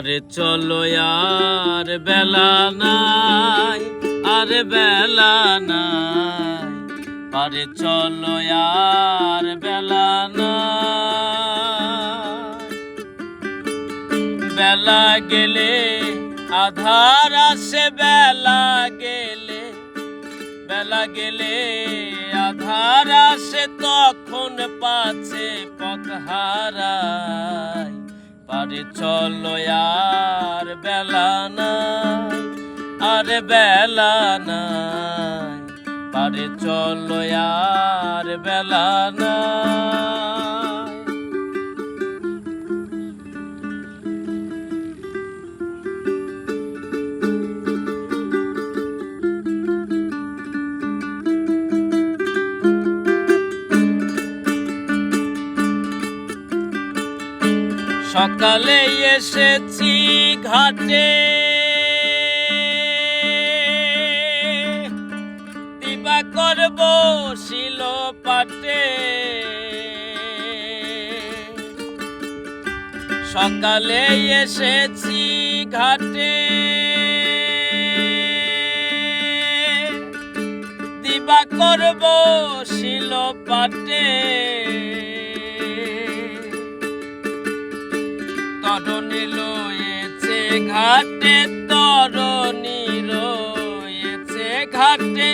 আরে চলো আর বেলা নাই, আর বেলা নাই, আরে চলো আর বেলা নাই। বেলা গেলে আধার আসে, বেলা গেলে, বেলা গেলে আধার আসে, তখন পাছে পথ হারায়। পারে চলো আর বেলা নাই, আর বেলা নাই, পারে চলো আর বেলা নাই। সকালে এসেছি ঘাটে, দিবা করব শিল পাটে। সকালে এসেছি ঘাটে, দিবা করব শিল পাটে। তরণী রয়েছে ঘাটে, তরণী রয়েছে ঘাটে,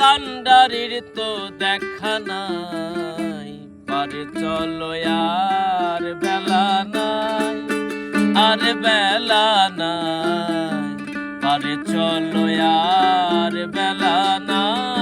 কান্ডারির তো দেখা নাই। পারে চলো আর বেলা নাই, আর বেলা নাই, পারে চলো আর বেলা নাই।